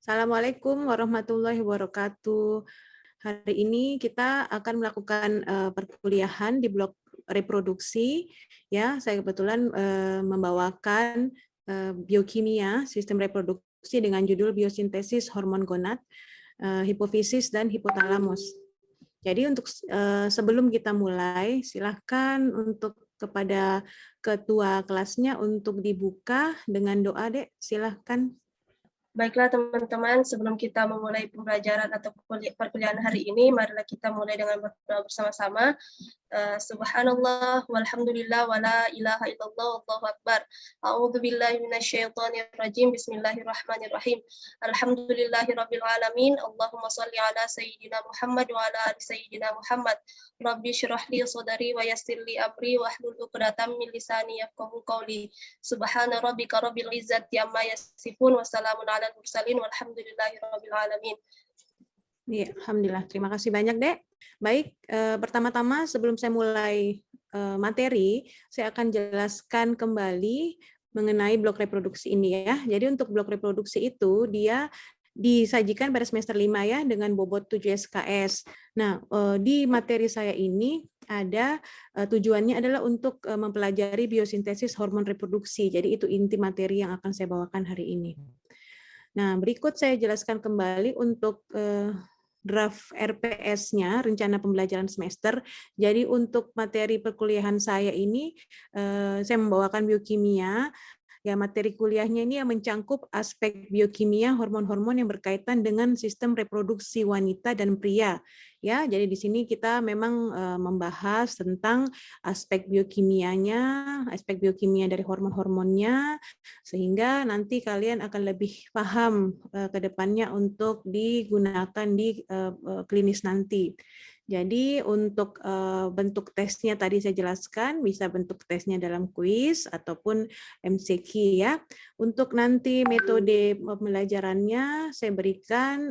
Assalamualaikum warahmatullahi wabarakatuh. Hari ini kita akan melakukan perkuliahan di blok reproduksi. Ya, saya kebetulan membawakan biokimia sistem reproduksi dengan judul biosintesis hormon gonad, hipofisis dan hipotalamus. Jadi untuk sebelum kita mulai, silahkan untuk kepada ketua kelasnya untuk dibuka dengan doa, Dek. Silahkan. Baiklah teman-teman, sebelum kita memulai pembelajaran atau perkuliahan hari ini, marilah kita mulai dengan berdoa bersama-sama. Subhanallah walhamdulillah wala ilaha illallah wallahu akbar. A'udzu billahi minasyaitonir rajim. Bismillahirrahmanirrahim. Alhamdulillahirabbil alamin. Allahumma shalli ala sayyidina Muhammad wa ala ali sayyidina Muhammad. Rabbi shrah li sadri wa yassir li amri wahlul 'uqdatam min lisani yafqahu qawli. Subhana rabbika rabbil izzati amma yasifun wa salamun alal mursalin walhamdulillahirabbil alamin. Ya, alhamdulillah. Terima kasih banyak, Dek. Baik, pertama-tama sebelum saya mulai materi, saya akan jelaskan kembali mengenai blok reproduksi ini ya. Jadi untuk blok reproduksi itu dia disajikan pada semester 5 ya dengan bobot 7 SKS. Nah, di materi saya ini ada tujuannya adalah untuk mempelajari biosintesis hormon reproduksi. Jadi itu inti materi yang akan saya bawakan hari ini. Nah, berikut saya jelaskan kembali untuk draft RPS-nya, rencana pembelajaran semester. Jadi untuk materi perkuliahan saya ini, saya membawakan biokimia. Ya, materi kuliahnya ini yang mencangkup aspek biokimia hormon-hormon yang berkaitan dengan sistem reproduksi wanita dan pria. Ya, jadi di sini kita memang membahas tentang aspek biokimianya, aspek biokimia dari hormon-hormonnya, sehingga nanti kalian akan lebih paham ke depannya untuk digunakan di klinis nanti. Jadi untuk bentuk tesnya tadi saya jelaskan, bisa bentuk tesnya dalam kuis ataupun MCQ ya. Untuk nanti metode pembelajarannya saya berikan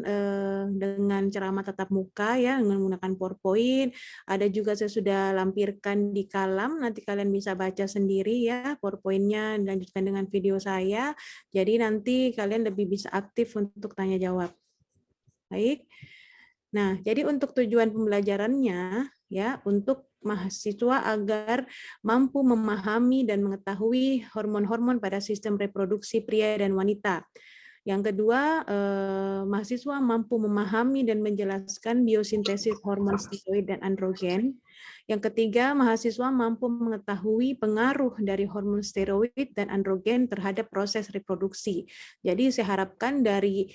dengan ceramah tatap muka ya, dengan menggunakan PowerPoint. Ada juga saya sudah lampirkan di Kalam, nanti kalian bisa baca sendiri ya PowerPoint-nya, lanjutkan dengan video saya. Jadi nanti kalian lebih bisa aktif untuk tanya jawab. Baik. Nah, jadi untuk tujuan pembelajarannya ya untuk mahasiswa agar mampu memahami dan mengetahui hormon-hormon pada sistem reproduksi pria dan wanita. Yang kedua, mahasiswa mampu memahami dan menjelaskan biosintesis hormon steroid dan androgen. Yang ketiga, mahasiswa mampu mengetahui pengaruh dari hormon steroid dan androgen terhadap proses reproduksi. Jadi saya harapkan dari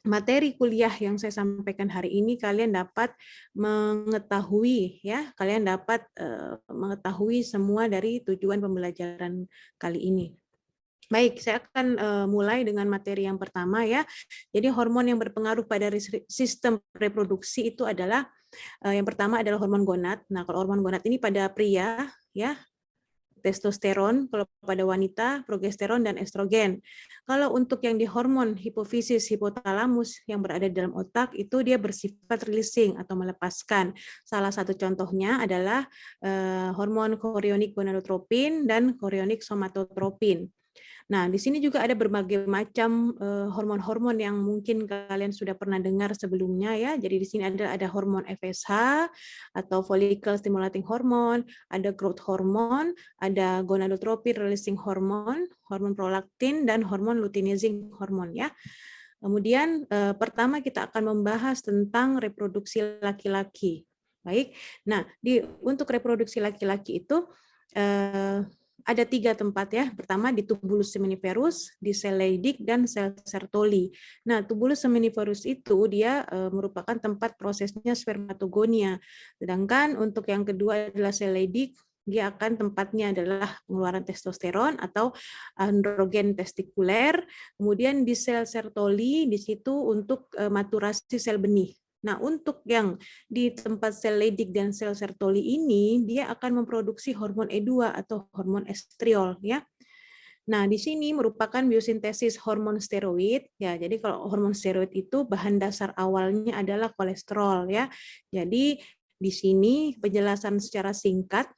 materi kuliah yang saya sampaikan hari ini kalian dapat mengetahui ya, kalian dapat mengetahui semua dari tujuan pembelajaran kali ini. Baik, saya akan mulai dengan materi yang pertama ya. Jadi hormon yang berpengaruh pada sistem reproduksi itu adalah yang pertama adalah hormon gonad. Nah, kalau hormon gonad ini pada pria ya, testosteron, kalau pada wanita progesteron dan estrogen. Kalau untuk yang di hormon hipofisis, hipotalamus yang berada di dalam otak itu dia bersifat releasing atau melepaskan. Salah satu contohnya adalah hormon chorionic gonadotropin dan chorionic somatotropin. Nah, di sini juga ada berbagai macam hormon-hormon yang mungkin kalian sudah pernah dengar sebelumnya ya. Jadi di sini ada hormon FSH atau follicle stimulating hormone, ada growth hormone, ada gonadotropin releasing hormone, hormon prolaktin dan hormon luteinizing hormone ya. Kemudian pertama kita akan membahas tentang reproduksi laki-laki. Baik. Nah, untuk reproduksi laki-laki itu ada 3 tempat ya. Pertama di tubulus seminiferus, di sel Leydig, dan sel Sertoli. Nah, tubulus seminiferus itu dia merupakan tempat prosesnya spermatogonia. Sedangkan untuk yang kedua adalah sel Leydig, dia akan tempatnya adalah pengeluaran testosteron atau androgen testikuler. Kemudian di sel Sertoli di situ untuk maturasi sel benih. Nah, untuk yang di tempat sel Leydig dan sel Sertoli ini, dia akan memproduksi hormon E2 atau hormon estriol ya. Nah, di sini merupakan biosintesis hormon steroid ya. Jadi kalau hormon steroid itu bahan dasar awalnya adalah kolesterol ya. Jadi di sini penjelasan secara singkat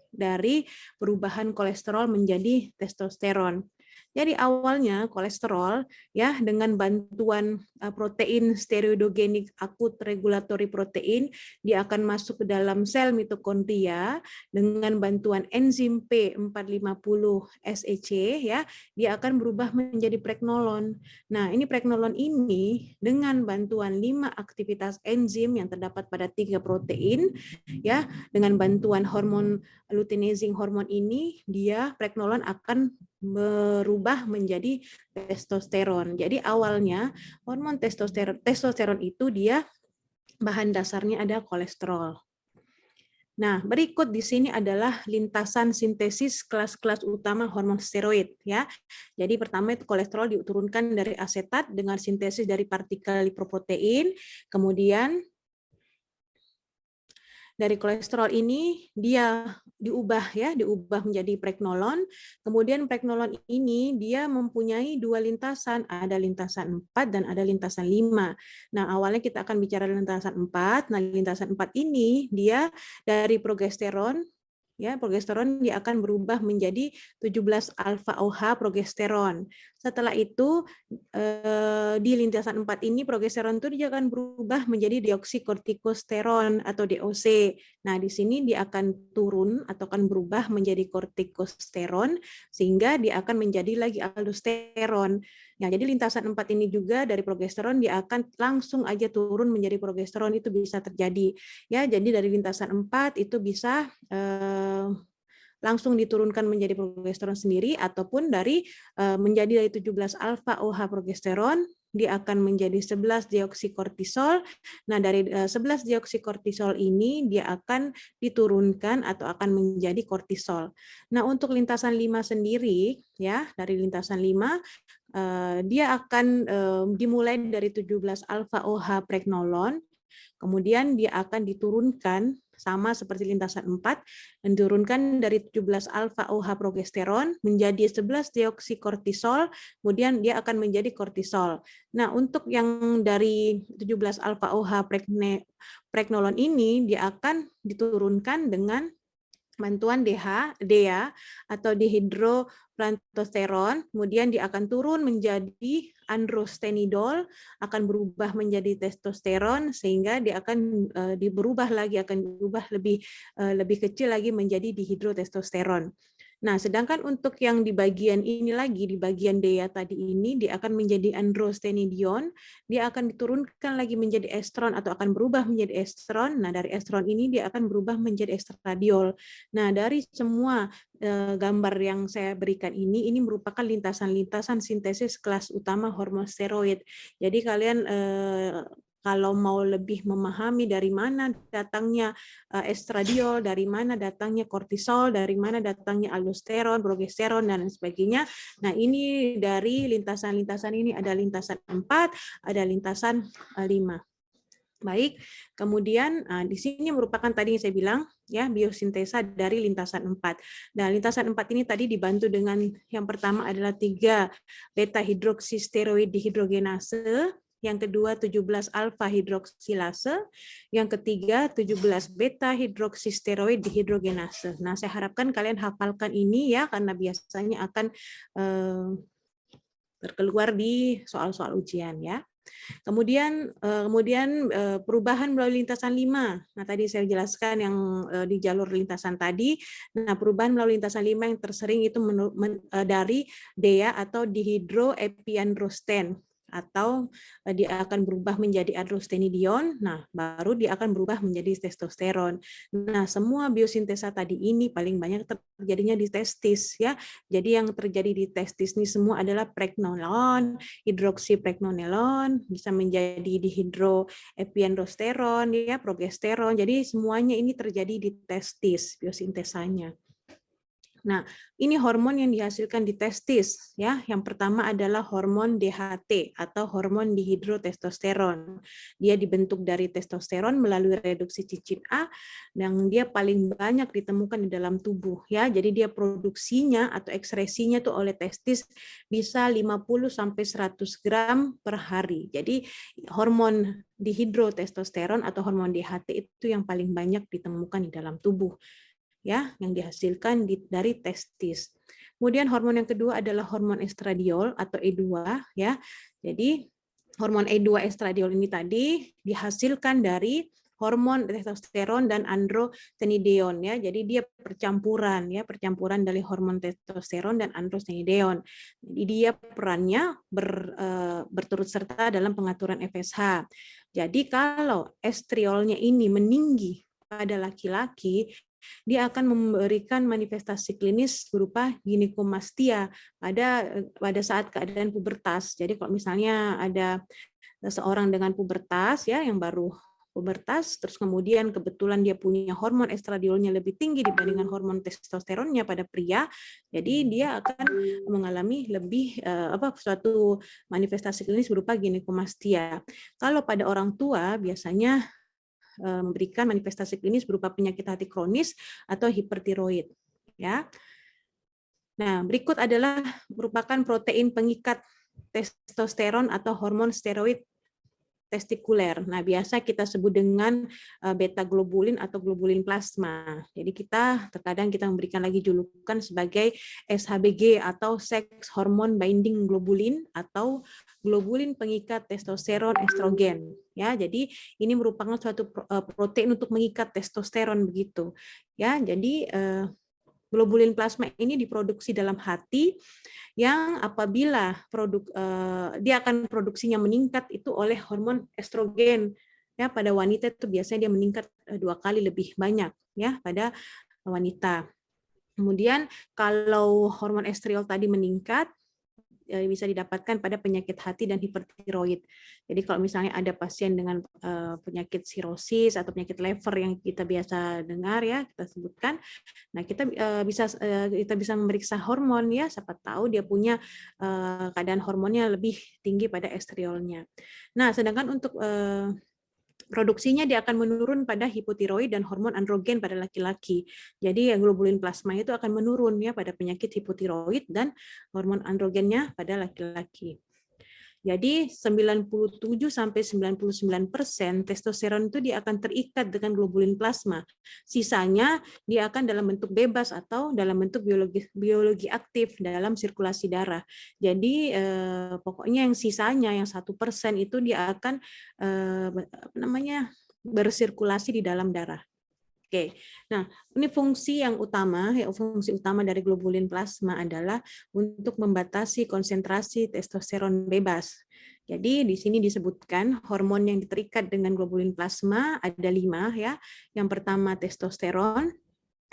dari perubahan kolesterol menjadi testosteron. Jadi awalnya kolesterol ya dengan bantuan protein steroidogenik akut regulatory protein dia akan masuk ke dalam sel mitokondria dengan bantuan enzim P450 SEC ya dia akan berubah menjadi pregnolon. Nah, ini pregnolon ini dengan bantuan 5 aktivitas enzim yang terdapat pada 3 protein ya dengan bantuan hormon luteinizing hormon ini dia pregnolon akan berubah menjadi testosteron. Jadi awalnya hormon testosteron itu dia bahan dasarnya ada kolesterol. Nah, berikut di sini adalah lintasan sintesis kelas-kelas utama hormon steroid ya. Jadi pertama itu kolesterol diturunkan dari asetat dengan sintesis dari partikel lipoprotein, kemudian dari kolesterol ini dia diubah menjadi pregnolon. Kemudian pregnolon ini dia mempunyai 2 lintasan, ada lintasan 4 dan ada lintasan 5. Nah, awalnya kita akan bicara lintasan 4. Nah, lintasan 4 ini dia dari progesteron ya, progesteron dia akan berubah menjadi 17 alfa OH progesteron. Setelah itu di lintasan 4 ini progesteron itu dia akan berubah menjadi deoksikortikosteron atau DOC. Nah, di sini dia akan turun atau akan berubah menjadi kortikosteron sehingga dia akan menjadi lagi aldosteron. Nah, jadi lintasan 4 ini juga dari progesteron dia akan langsung aja turun menjadi progesteron, itu bisa terjadi. Ya, jadi dari lintasan 4 itu bisa langsung diturunkan menjadi progesteron sendiri ataupun dari menjadi dari 17 alfa OH progesteron dia akan menjadi 11 deoksikortisol. Nah, dari 11 deoksikortisol ini dia akan diturunkan atau akan menjadi kortisol. Nah, untuk lintasan 5 sendiri ya, dari lintasan 5 dia akan dimulai dari 17 alfa OH pregnolon, kemudian dia akan diturunkan sama seperti lintasan 4, diturunkan dari 17 alfa OH progesteron menjadi 11 deoksikortisol, kemudian dia akan menjadi kortisol. Nah, untuk yang dari 17 alfa OH pregnolon ini dia akan diturunkan dengan bantuan DEA atau dihidroplantosteron, kemudian dia akan turun menjadi androstenidol, akan berubah menjadi testosteron sehingga dia akan berubah lebih kecil lagi menjadi dihidrotestosteron. Nah, sedangkan untuk yang di bagian ini lagi, di bagian DEA tadi ini, dia akan menjadi androstenidion, dia akan diturunkan lagi menjadi estron atau akan berubah menjadi estron. Nah, dari estron ini dia akan berubah menjadi estradiol. Nah, dari semua gambar yang saya berikan ini merupakan lintasan-lintasan sintesis kelas utama hormon steroid. Jadi kalian kalau mau lebih memahami dari mana datangnya estradiol, dari mana datangnya kortisol, dari mana datangnya aldosteron, progesteron, dan sebagainya. Nah, ini dari lintasan-lintasan ini ada lintasan 4, ada lintasan 5. Baik, kemudian di sini merupakan tadi yang saya bilang ya biosintesa dari lintasan 4. Nah, lintasan 4 ini tadi dibantu dengan yang pertama adalah 3 beta hidroksisteroid dihidrogenase, yang kedua 17 alfa hidroksilase, yang ketiga 17 beta hidroksisteroid dihidrogenase. Nah, saya harapkan kalian hafalkan ini ya karena biasanya akan terkeluar di soal-soal ujian ya. Kemudian perubahan melalui lintasan 5. Nah, tadi saya jelaskan yang di jalur lintasan tadi. Nah, perubahan melalui lintasan 5 yang tersering itu dari DEA atau dihidroepiandrosten, atau dia akan berubah menjadi androstenidion. Nah, baru dia akan berubah menjadi testosteron. Nah, semua biosintesa tadi ini paling banyak terjadinya di testis ya. Jadi yang terjadi di testis ini semua adalah pregnolon, hidroksipregnonolon, bisa menjadi dihidroepiandrosteron ya, progesteron. Jadi semuanya ini terjadi di testis biosintesanya. Nah, ini hormon yang dihasilkan di testis ya. Yang pertama adalah hormon DHT atau hormon dihidrotestosteron. Dia dibentuk dari testosteron melalui reduksi cicit A yang dia paling banyak ditemukan di dalam tubuh ya. Jadi dia produksinya atau ekskresinya tuh oleh testis bisa 50 sampai 100 gram per hari. Jadi hormon dihidrotestosteron atau hormon DHT itu yang paling banyak ditemukan di dalam tubuh ya, yang dihasilkan dari testis. Kemudian hormon yang kedua adalah hormon estradiol atau E2 ya. Jadi hormon E2 estradiol ini tadi dihasilkan dari hormon testosteron dan androstenedion ya. Jadi dia percampuran dari hormon testosteron dan androstenedion. Jadi dia perannya berturut serta dalam pengaturan FSH. Jadi kalau estriolnya ini meninggi pada laki-laki, dia akan memberikan manifestasi klinis berupa ginikomastia pada saat keadaan pubertas. Jadi kalau misalnya ada seorang dengan pubertas ya yang baru pubertas, terus kemudian kebetulan dia punya hormon estradiolnya lebih tinggi dibandingkan hormon testosteronnya pada pria, jadi dia akan mengalami lebih suatu manifestasi klinis berupa ginikomastia. Kalau pada orang tua biasanya memberikan manifestasi klinis berupa penyakit hati kronis atau hipertiroid. Ya. Nah, berikut adalah merupakan protein pengikat testosteron atau hormon steroid testikuler. Nah, biasa kita sebut dengan beta globulin atau globulin plasma. Jadi terkadang kita memberikan lagi julukan sebagai SHBG atau sex hormone binding globulin atau globulin pengikat testosteron estrogen. Ya, jadi ini merupakan suatu protein untuk mengikat testosteron begitu. Ya, jadi globulin plasma ini diproduksi dalam hati yang apabila dia akan produksinya meningkat itu oleh hormon estrogen. Ya, pada wanita itu biasanya dia meningkat 2 kali lebih banyak ya pada wanita. Kemudian kalau hormon estriol tadi meningkat bisa didapatkan pada penyakit hati dan hipertiroid. Jadi kalau misalnya ada pasien dengan penyakit sirosis atau penyakit liver yang kita biasa dengar ya, kita sebutkan, nah kita bisa memeriksa hormon ya, siapa tahu dia punya keadaan hormonnya lebih tinggi pada estriolnya. Nah, sedangkan untuk produksinya dia akan menurun pada hipotiroid dan hormon androgen pada laki-laki. Jadi globulin plasma itu akan menurun ya pada penyakit hipotiroid dan hormon androgennya pada laki-laki. Jadi 97 sampai 99% testosteron itu dia akan terikat dengan globulin plasma. Sisanya dia akan dalam bentuk bebas atau dalam bentuk biologi aktif dalam sirkulasi darah. Jadi pokoknya yang sisanya yang 1% itu dia akan bersirkulasi di dalam darah. Oke, nah ini fungsi utama dari globulin plasma adalah untuk membatasi konsentrasi testosteron bebas. Jadi di sini disebutkan hormon yang terikat dengan globulin plasma ada 5 ya. Yang pertama testosteron,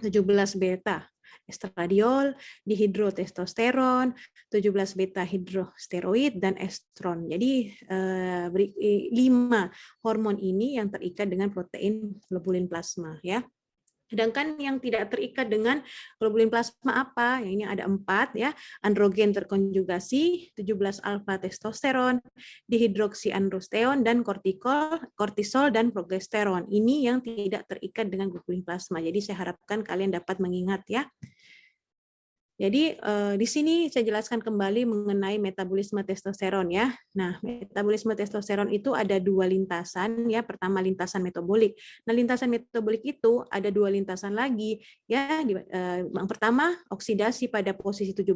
17 beta estradiol, dihidrotestosteron, 17 beta hidrosteroid dan estron. Jadi 5 hormon ini yang terikat dengan protein globulin plasma ya. Sedangkan yang tidak terikat dengan globulin plasma apa? Yang ini ada 4 ya. Androgen terkonjugasi, 17 alfa testosteron, dihidroksiandrosteon dan kortisol dan progesteron. Ini yang tidak terikat dengan globulin plasma. Jadi saya harapkan kalian dapat mengingat ya. Jadi di sini saya jelaskan kembali mengenai metabolisme testosteron ya. Nah, metabolisme testosteron itu ada 2 lintasan ya. Pertama lintasan metabolik. Nah, lintasan metabolik itu ada 2 lintasan lagi ya. Yang pertama oksidasi pada posisi 17,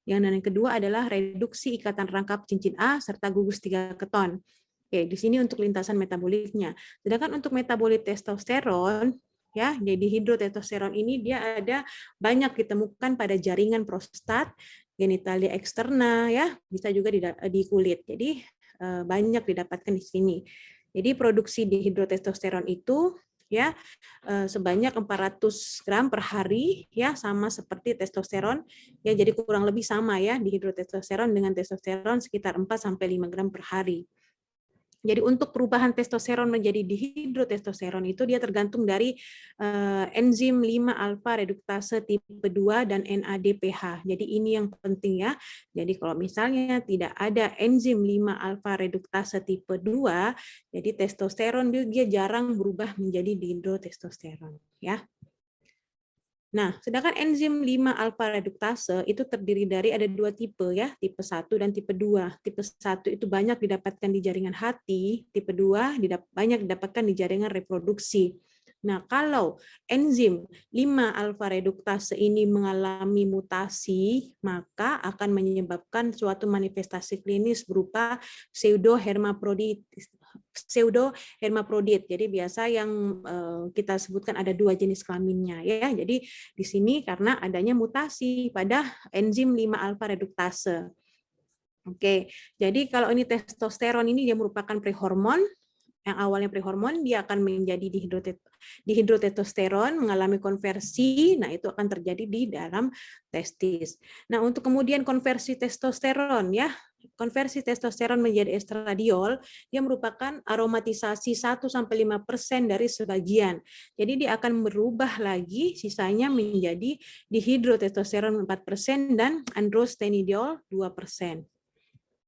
yang kedua adalah reduksi ikatan rangkap cincin A serta gugus 3 keton. Oke, di sini untuk lintasan metaboliknya. Sedangkan untuk metabolit testosteron ya, jadi hidrotestosteron ini dia ada banyak ditemukan pada jaringan prostat, genitalia eksterna ya, bisa juga di kulit. Jadi banyak didapatkan di sini. Jadi produksi dihidrotestosteron itu ya sebanyak 400 gram per hari ya, sama seperti testosteron ya, jadi kurang lebih sama ya, dihidrotestosteron dengan testosteron sekitar 4 sampai 5 gram per hari. Jadi untuk perubahan testosteron menjadi dihidrotestosteron itu dia tergantung dari enzim 5-alfa reduktase tipe 2 dan NADPH. Jadi ini yang penting ya. Jadi kalau misalnya tidak ada enzim 5-alfa reduktase tipe 2, jadi testosteron dia jarang berubah menjadi dihidrotestosteron ya. Nah, sedangkan enzim 5-alfa reduktase itu terdiri dari ada 2 tipe ya, tipe 1 dan tipe 2. Tipe 1 itu banyak didapatkan di jaringan hati, tipe 2 banyak didapatkan di jaringan reproduksi. Nah, kalau enzim 5-alfa reduktase ini mengalami mutasi, maka akan menyebabkan suatu manifestasi klinis berupa pseudohermaprodit. Jadi biasa yang kita sebutkan ada 2 jenis kelaminnya ya. Jadi di sini karena adanya mutasi pada enzim 5-alfa reduktase. Oke, jadi kalau ini testosteron ini dia merupakan prehormon, yang awalnya prehormon dia akan menjadi dihidrotestosteron, mengalami konversi, nah itu akan terjadi di dalam testis. Nah, untuk kemudian konversi testosteron ya, konversi testosteron menjadi estradiol, dia merupakan aromatisasi 1-5% dari sebagian. Jadi dia akan berubah lagi sisanya menjadi dihidrotestosteron 4% dan androstenediol 2%.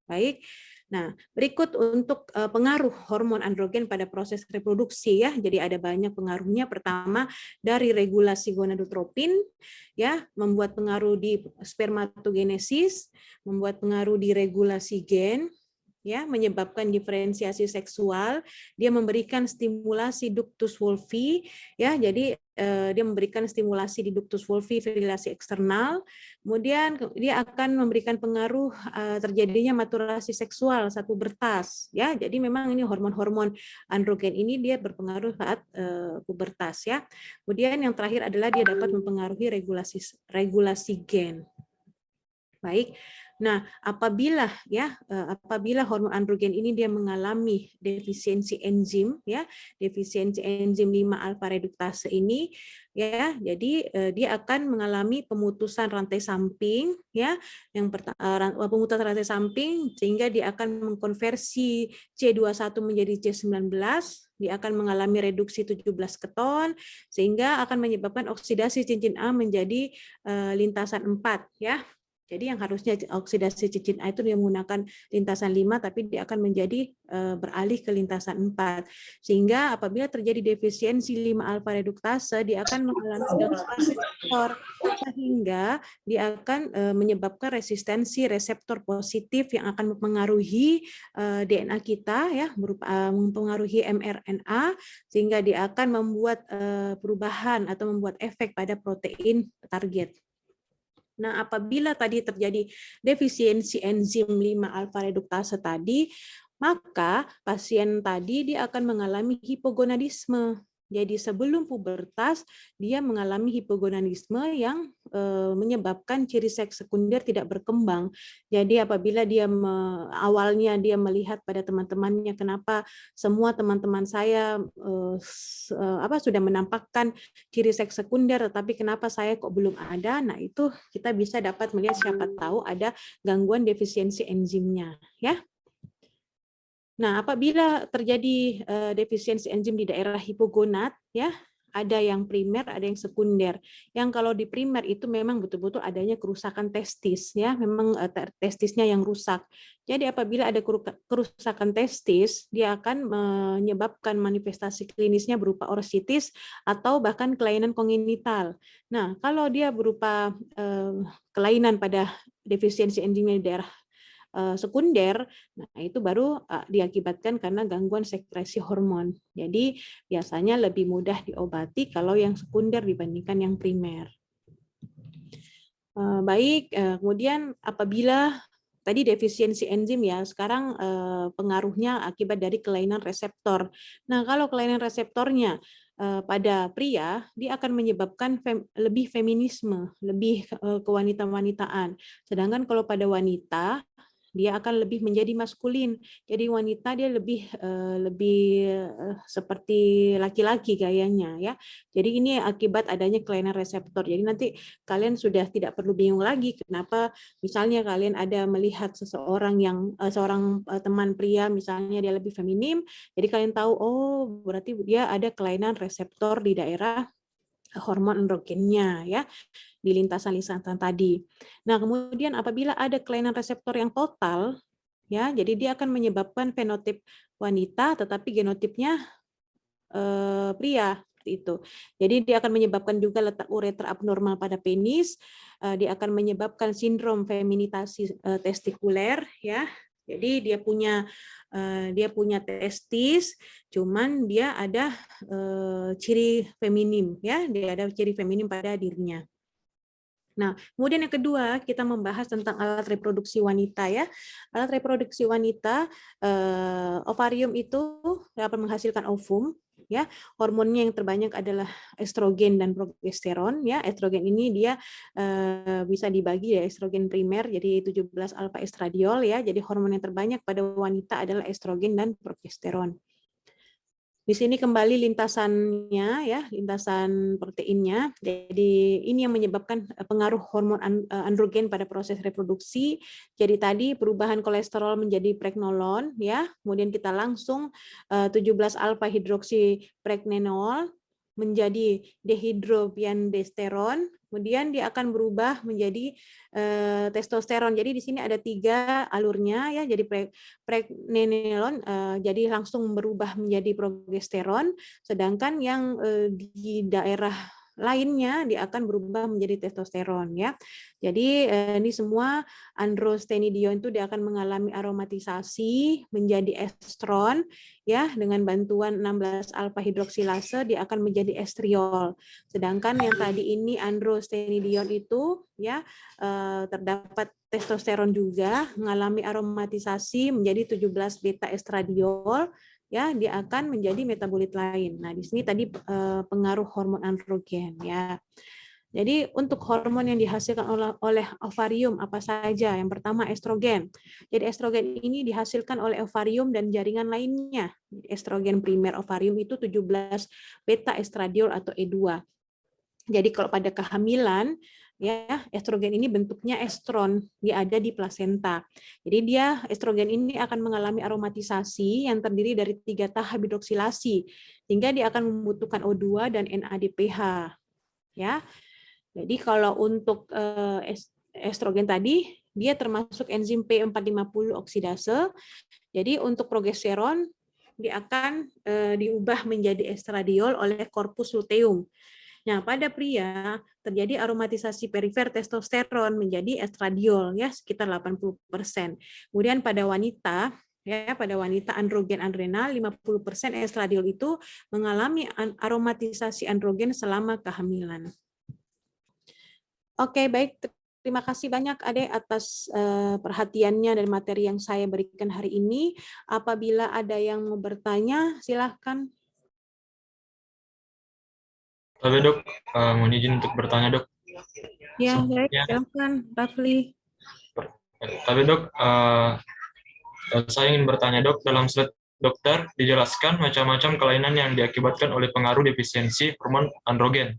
Baik. Nah, berikut untuk pengaruh hormon androgen pada proses reproduksi ya. Jadi ada banyak pengaruhnya. Pertama, dari regulasi gonadotropin ya, membuat pengaruh di spermatogenesis, membuat pengaruh di regulasi gen, ya, menyebabkan diferensiasi seksual, dia memberikan stimulasi ductus wolfi, ya, jadi dia memberikan stimulasi di ductus wolfi virilasi eksternal, kemudian dia akan memberikan pengaruh terjadinya maturasi seksual satu pubertas, ya, jadi memang ini hormon-hormon androgen ini dia berpengaruh saat pubertas, ya. Kemudian yang terakhir adalah dia dapat mempengaruhi regulasi gen. Baik. Nah, apabila hormon androgen ini dia mengalami defisiensi enzim ya, defisiensi enzim 5-alfa reduktase ini ya, jadi dia akan mengalami pemutusan rantai samping ya, pemutusan rantai samping sehingga dia akan mengkonversi C21 menjadi C19, dia akan mengalami reduksi 17 keton sehingga akan menyebabkan oksidasi cincin A menjadi lintasan 4 ya. Jadi yang harusnya oksidasi cincin A itu dia menggunakan lintasan 5, tapi dia akan menjadi beralih ke lintasan 4. Sehingga apabila terjadi defisiensi 5-alfa reduktase, dia akan mengalami reseptor, sehingga dia akan menyebabkan resistensi reseptor positif yang akan mempengaruhi DNA kita, ya, mempengaruhi mRNA, sehingga dia akan membuat perubahan atau membuat efek pada protein target. Nah, apabila tadi terjadi defisiensi enzim 5-alfa reduktase tadi, maka pasien tadi dia akan mengalami hipogonadisme. Jadi sebelum pubertas dia mengalami hipogonadisme yang menyebabkan ciri seks sekunder tidak berkembang. Jadi apabila dia awalnya dia melihat pada teman-temannya, kenapa semua teman-teman saya sudah menampakkan ciri seks sekunder, tetapi kenapa saya kok belum ada? Nah, itu kita bisa dapat melihat siapa tahu ada gangguan defisiensi enzimnya, ya. Nah, apabila terjadi defisiensi enzim di daerah hipogonad, ya, ada yang primer, ada yang sekunder. Yang kalau di primer itu memang betul-betul adanya kerusakan testis, ya, memang testisnya yang rusak. Jadi apabila ada kerusakan testis, dia akan menyebabkan manifestasi klinisnya berupa orsitis atau bahkan kelainan kongenital. Nah, kalau dia berupa kelainan pada defisiensi enzimnya di daerah sekunder, nah itu baru diakibatkan karena gangguan sekresi hormon. Jadi biasanya lebih mudah diobati kalau yang sekunder dibandingkan yang primer. Baik, kemudian apabila tadi defisiensi enzim ya, sekarang pengaruhnya akibat dari kelainan reseptor. Nah, kalau kelainan reseptornya pada pria, dia akan menyebabkan lebih feminisme, lebih kewanita-wanitaan. Sedangkan kalau pada wanita, dia akan lebih menjadi maskulin. Jadi wanita dia lebih seperti laki-laki gayanya, ya. Jadi ini akibat adanya kelainan reseptor. Jadi nanti kalian sudah tidak perlu bingung lagi kenapa misalnya kalian ada melihat seorang teman pria misalnya dia lebih feminim, jadi kalian tahu oh berarti dia ada kelainan reseptor di daerah hormon androgennya, ya, di lintasan-lintasan tadi. Nah, kemudian apabila ada kelainan reseptor yang total, ya, jadi dia akan menyebabkan fenotip wanita tetapi genotipnya pria itu. Jadi dia akan menyebabkan juga letak ureter abnormal pada penis, dia akan menyebabkan sindrom feminitasi testikuler, ya. Jadi dia punya testis, cuman dia ada ciri feminim, ya, dia ada ciri feminim pada dirinya. Nah, kemudian yang kedua kita membahas tentang alat reproduksi wanita, ya. Alat reproduksi wanita, ovarium itu dapat menghasilkan ovum, ya. Hormonnya yang terbanyak adalah estrogen dan progesteron, ya. Estrogen ini dia bisa dibagi ya, estrogen primer jadi 17 alfa estradiol, ya. Jadi hormon yang terbanyak pada wanita adalah estrogen dan progesteron. Di sini kembali lintasannya, ya, lintasan proteinnya. Jadi ini yang menyebabkan pengaruh hormon androgen pada proses reproduksi. Jadi tadi perubahan kolesterol menjadi pregnolon, ya. Kemudian kita langsung 17 alfa hidroksi pregnenol menjadi dehidropiandesteron. Kemudian dia akan berubah menjadi testosteron. Jadi di sini ada 3 alurnya, ya. Jadi pregnenolon jadi langsung berubah menjadi progesteron, sedangkan yang di daerah lainnya dia akan berubah menjadi testosteron, ya. Jadi ini semua androstenidion itu dia akan mengalami aromatisasi menjadi estron, ya, dengan bantuan 16 alfa hidroksilase dia akan menjadi estriol. Sedangkan yang tadi ini androstenidion itu, ya, terdapat testosteron juga mengalami aromatisasi menjadi 17 beta estradiol, ya, dia akan menjadi metabolit lain. Nah, di sini tadi pengaruh hormon androgen, ya. Jadi untuk hormon yang dihasilkan oleh ovarium apa saja? Yang pertama estrogen. Jadi estrogen ini dihasilkan oleh ovarium dan jaringan lainnya. Estrogen primer ovarium itu 17 beta estradiol atau E2. Jadi kalau pada kehamilan, ya, estrogen ini bentuknya estron, dia ada di plasenta. Jadi dia estrogen ini akan mengalami aromatisasi yang terdiri dari 3 tahap hidroksilasi, sehingga dia akan membutuhkan O2 dan NADPH, ya. Jadi kalau untuk estrogen tadi dia termasuk enzim P450 oksidase. Jadi untuk progesteron dia akan diubah menjadi estradiol oleh korpus luteum. Nah, pada pria terjadi aromatisasi perifer testosteron menjadi estradiol, ya, sekitar 80%. Kemudian pada wanita, ya, pada wanita androgen adrenal 50% estradiol itu mengalami aromatisasi androgen selama kehamilan. Oke, baik. Terima kasih banyak Ade atas perhatiannya dan materi yang saya berikan hari ini. Apabila ada yang mau bertanya, silahkan. Tapi dok, mohon izin untuk bertanya dok. Ya, baik, silakan, Rafli. Tapi dok, saya ingin bertanya dok, dalam slide dokter dijelaskan macam-macam kelainan yang diakibatkan oleh pengaruh defisiensi hormon androgen.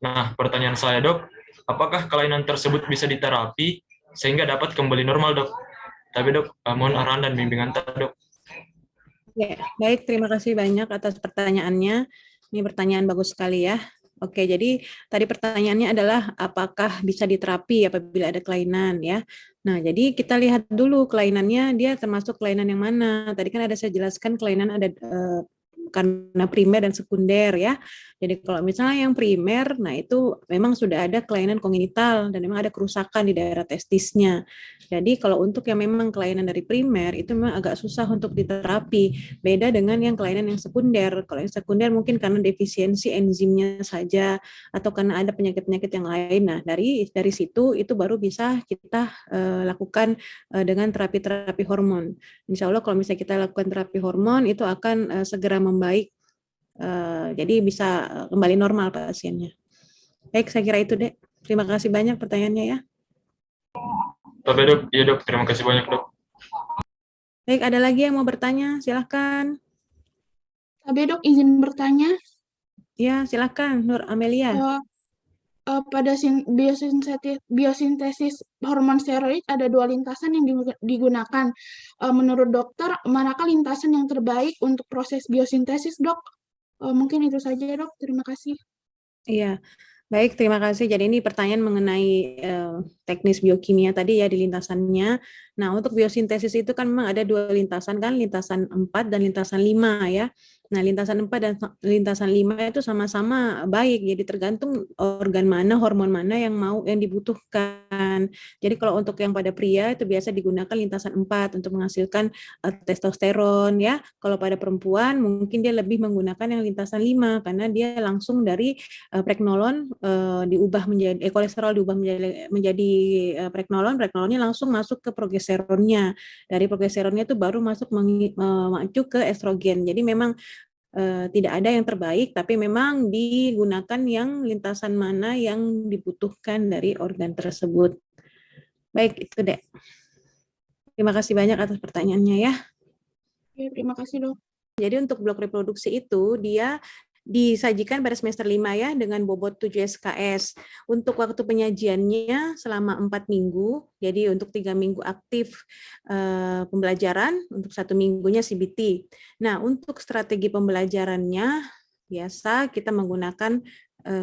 Nah, pertanyaan saya dok, apakah kelainan tersebut bisa diterapi sehingga dapat kembali normal dok? Tapi dok, mohon arahan dan bimbingan dok. Ya, baik, terima kasih banyak atas pertanyaannya. Ini pertanyaan bagus sekali, ya. Oke, jadi tadi pertanyaannya adalah apakah bisa diterapi apabila ada kelainan, ya. Nah, jadi kita lihat dulu kelainannya, dia termasuk kelainan yang mana. Tadi kan ada saya jelaskan kelainan ada karena primer dan sekunder, ya. Jadi kalau misalnya yang primer, nah itu memang sudah ada kelainan kongenital dan memang ada kerusakan di daerah testisnya. Jadi kalau untuk yang memang kelainan dari primer itu memang agak susah untuk diterapi. Beda dengan yang kelainan yang sekunder. Kalau yang sekunder mungkin karena defisiensi enzimnya saja atau karena ada penyakit-penyakit yang lain. Nah, dari situ itu baru bisa kita lakukan dengan terapi-terapi hormon. Insya Allah kalau misalnya kita lakukan terapi hormon itu akan segera membaik. Jadi bisa kembali normal pasiennya. Baik, saya kira itu Dek. Terima kasih banyak pertanyaannya, ya. Tapi dok, iya dok, terima kasih banyak dok. Baik, ada lagi yang mau bertanya? Silahkan. Tapi dok, izin bertanya. Ya, silahkan Nur Amelia. Pada biosintesis hormon steroid ada 2 lintasan yang digunakan. Menurut dokter, manakah lintasan yang terbaik untuk proses biosintesis, dok? Mungkin itu saja, dok. Terima kasih. Iya, baik, terima kasih. Jadi ini pertanyaan mengenai teknis biokimia tadi, ya, di lintasannya. Nah, untuk biosintesis itu kan memang ada 2 lintasan kan, lintasan 4 dan lintasan 5, ya. Nah, lintasan 4 dan lintasan 5 itu sama-sama baik. Jadi tergantung organ mana, hormon mana yang dibutuhkan. Jadi kalau untuk yang pada pria itu biasa digunakan lintasan 4 untuk menghasilkan testosteron ya. Kalau pada perempuan mungkin dia lebih menggunakan yang lintasan 5 karena dia langsung dari pregnolon diubah menjadi kolesterol diubah menjadi pregnolonnya langsung masuk ke progesteronnya. Dari progesteronnya itu baru masuk mengacu ke estrogen. Jadi memang tidak ada yang terbaik, tapi memang digunakan yang lintasan mana yang dibutuhkan dari organ tersebut. Baik, itu Dek. Terima kasih banyak atas pertanyaannya ya. Ya, terima kasih dok. Jadi untuk blok reproduksi itu dia disajikan pada semester 5 ya dengan bobot 7 SKS. Untuk waktu penyajiannya selama 4 minggu, jadi untuk 3 minggu aktif pembelajaran, untuk 1 minggunya CBT. Nah, untuk strategi pembelajarannya biasa kita menggunakan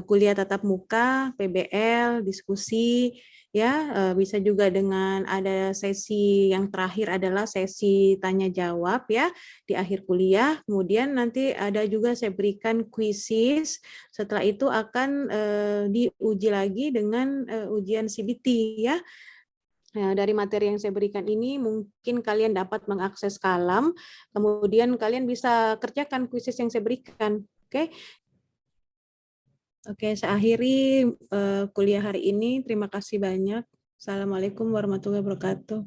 kuliah tatap muka, PBL, diskusi, ya bisa juga dengan ada sesi yang terakhir adalah sesi tanya jawab ya di akhir kuliah. Kemudian nanti ada juga saya berikan quizzes. Setelah itu akan diuji lagi dengan ujian CBT ya. Nah, dari materi yang saya berikan ini mungkin kalian dapat mengakses Kalam, kemudian kalian bisa kerjakan quizzes yang saya berikan. Oke. Oke, saya akhiri kuliah hari ini. Terima kasih banyak. Assalamualaikum warahmatullahi wabarakatuh.